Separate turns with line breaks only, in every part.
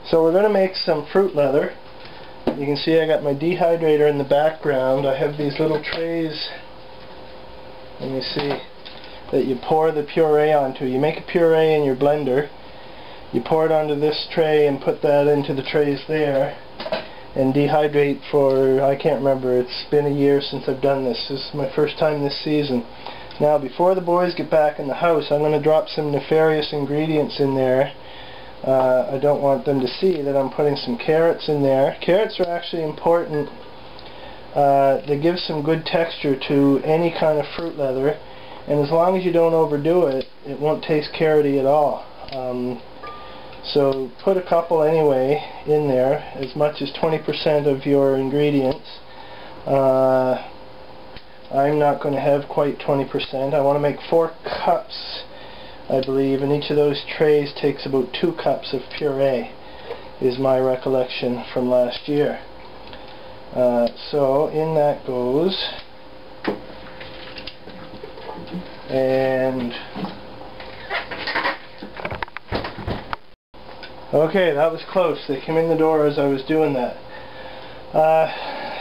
So we're going to make some fruit leather. You can see I got my dehydrator in the background. I have these little trays, and you see that you pour the puree onto. You make a puree in your blender, you pour it onto this tray and put that into the trays there, and dehydrate for, I can't remember, it's been a year since I've done this. This is my first time this season. Now before the boys get back in the house, I'm going to drop some nefarious ingredients in there. I don't want them to see that I'm putting some carrots in there. Carrots are actually important. They give some good texture to any kind of fruit leather, and as long as you don't overdo it, it won't taste carroty at all. So put a couple anyway in there, as much as 20% of your ingredients. I'm not going to have quite 20%. I want to make 4 cups, I believe, and each of those trays takes about 2 cups of puree, is my recollection from last year. So in that goes, and okay, that was close. They came in the door as I was doing that.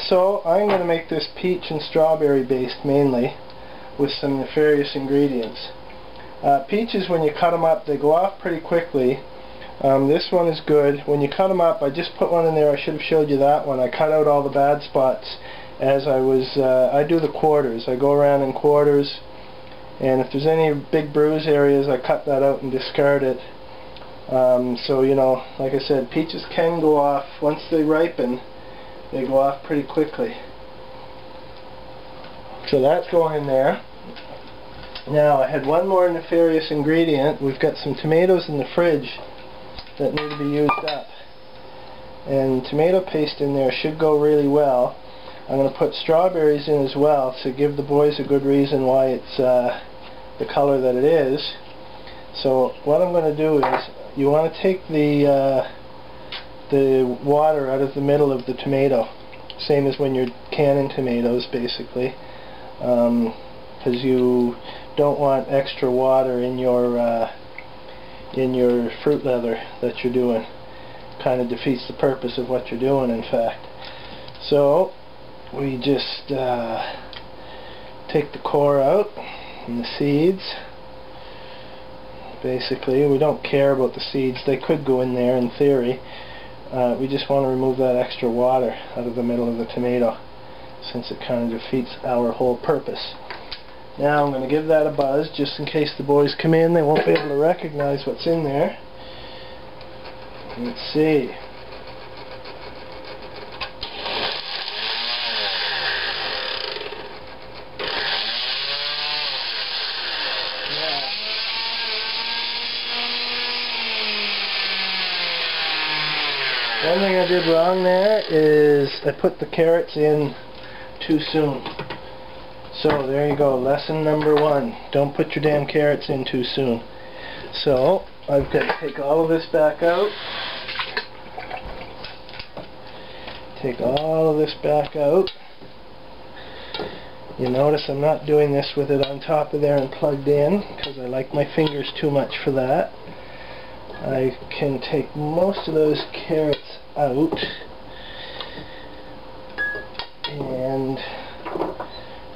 So I'm going to make this peach and strawberry based mainly, with some nefarious ingredients. Peaches, when you cut them up, they go off pretty quickly. This one is good. When you cut them up, I just put one in there. I should have showed you that one. I cut out all the bad spots as I was, I do the quarters. I go around in quarters, and if there's any big bruise areas, I cut that out and discard it. So, you know, like I said, peaches can go off. Once they ripen, they go off pretty quickly. So that's going in there. Now, I had one more nefarious ingredient. We've got some tomatoes in the fridge that need to be used up. And tomato paste in there should go really well. I'm going to put strawberries in as well to give the boys a good reason why it's the color that it is. So what I'm going to do is, you want to take the water out of the middle of the tomato, same as when you're canning tomatoes, basically, because you don't want extra water in your fruit leather that you're doing. Kind of defeats the purpose of what you're doing, in fact. So we just take the core out and the seeds. Basically, we don't care about the seeds. They could go in there in theory. We just want to remove that extra water out of the middle of the tomato, since it kind of defeats our whole purpose. Now I'm going to give that a buzz, just in case the boys come in. They won't be able to recognize what's in there. Let's see. One thing I did wrong there is I put the carrots in too soon. So there you go, lesson number 1. Don't put your damn carrots in too soon. So I've got to take all of this back out. Take all of this back out. You notice I'm not doing this with it on top of there and plugged in, because I like my fingers too much for that. I can take most of those carrots out, and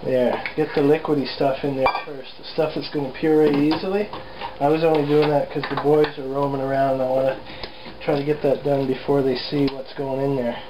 there, get the liquidy stuff in there first, the stuff that's going to puree easily. I was only doing that because the boys are roaming around, and I want to try to get that done before they see what's going in there.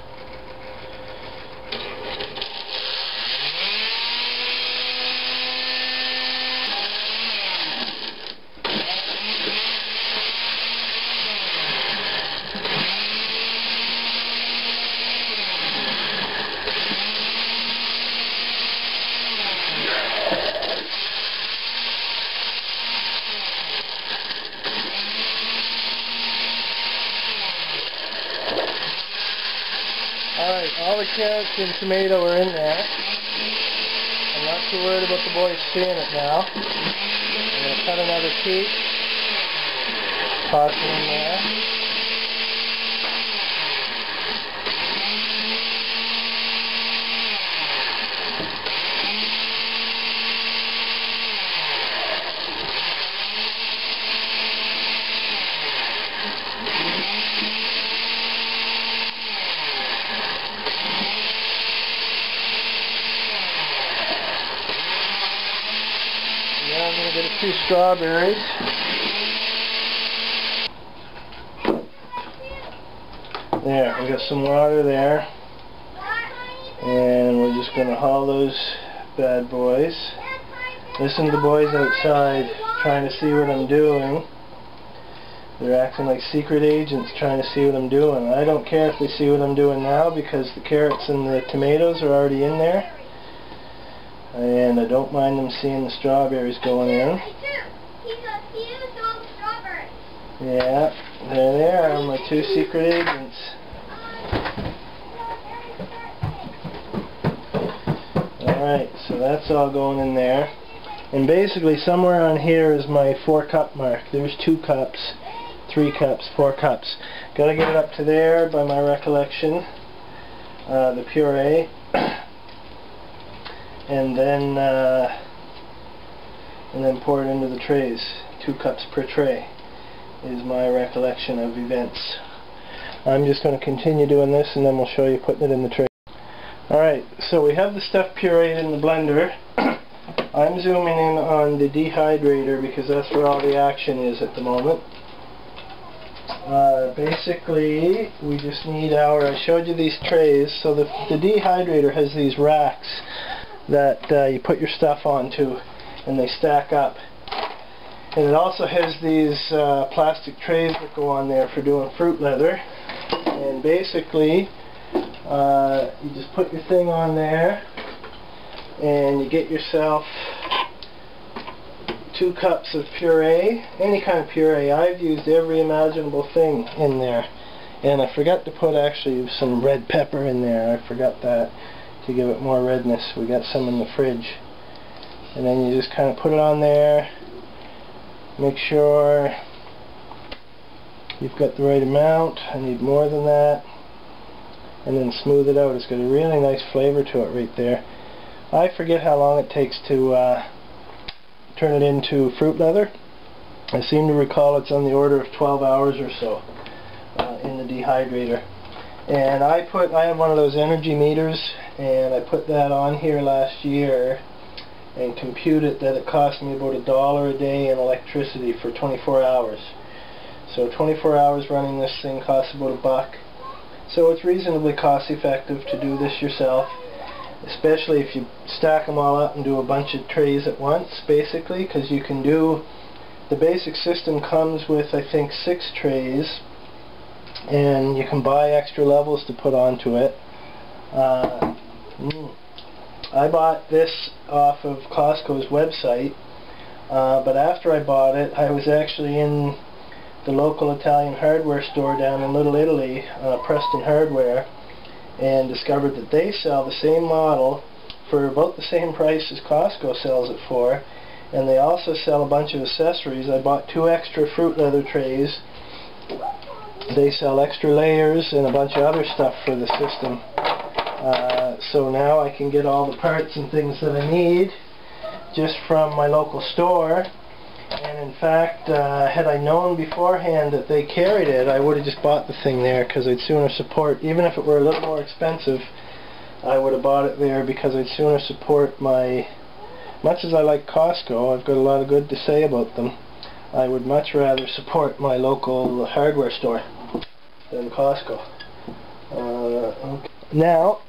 Alright, all the carrots and tomato are in there. I'm not too worried about the boys seeing it now. I'm going to cut another piece, toss it in there. strawberries. There, we got some water there. And we're just going to haul those bad boys. Listen to the boys outside trying to see what I'm doing. They're acting like secret agents trying to see what I'm doing. I don't care if they see what I'm doing now because the carrots and the tomatoes are already in there. And I don't mind them seeing the strawberries going in. Yeah, there they are, my two secret agents. Alright, so that's all going in there. And basically somewhere on here is my 4-cup mark. There's 2 cups, 3 cups, 4 cups. Gotta get it up to there by my recollection. The puree. and then pour it into the trays. 2 cups per tray is my recollection of events. I'm just going to continue doing this and then we'll show you putting it in the tray. Alright, so we have the stuff pureed in the blender. I'm zooming in on the dehydrator because that's where all the action is at the moment. Basically, we just need I showed you these trays, so the dehydrator has these racks that you put your stuff onto and they stack up. And it also has these plastic trays that go on there for doing fruit leather. And basically, you just put your thing on there and you get yourself 2 cups of puree, any kind of puree. I've used every imaginable thing in there. And I forgot to put actually some red pepper in there. I forgot that to give it more redness. We got some in the fridge. And then you just kind of put it on there. Make sure you've got the right amount. I need more than that. And then smooth it out. It's got a really nice flavor to it right there. I forget how long it takes to turn it into fruit leather. I seem to recall it's on the order of 12 hours or so in the dehydrator. And I have one of those energy meters, and I put that on here last year and computed that it cost me about $1 a day in electricity for 24 hours. So 24 hours running this thing costs about $1. So it's reasonably cost effective to do this yourself, especially if you stack them all up and do a bunch of trays at once, basically, because you can do, the basic system comes with I think 6 trays, and you can buy extra levels to put onto it. I bought this off of Costco's website, but after I bought it, I was actually in the local Italian hardware store down in Little Italy, Preston Hardware, and discovered that they sell the same model for about the same price as Costco sells it for, and they also sell a bunch of accessories. I bought 2 extra fruit leather trays. They sell extra layers and a bunch of other stuff for the system. So now I can get all the parts and things that I need just from my local store. And in fact, had I known beforehand that they carried it, I would have just bought the thing there, because I'd sooner support, even if it were a little more expensive, I would have bought it there because I'd sooner support my, much as I like Costco, I've got a lot of good to say about them, I would much rather support my local hardware store than Costco. Okay. Now,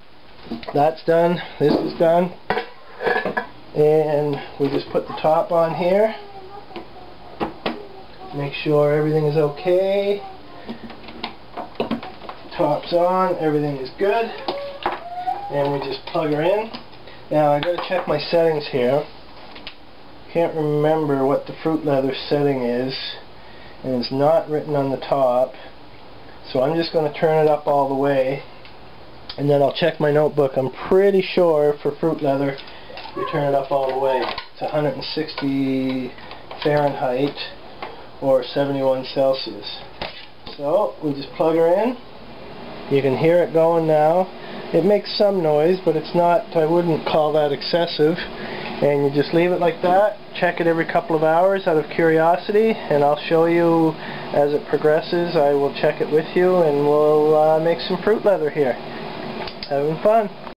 that's done, this is done, and we just put the top on here. Make sure everything is okay. Top's on, everything is good. And we just plug her in. Now I gotta check my settings here. Can't remember what the fruit leather setting is, and it's not written on the top. So I'm just gonna turn it up all the way, and then I'll check my notebook. I'm pretty sure for fruit leather you turn it up all the way to 160 Fahrenheit or 71 Celsius. So we just plug her in. You can hear it going now. It makes some noise, but it's not, I wouldn't call that excessive. And you just leave it like that. Check it every couple of hours out of curiosity, and I'll show you as it progresses. I will check it with you, and we'll make some fruit leather here. Having fun.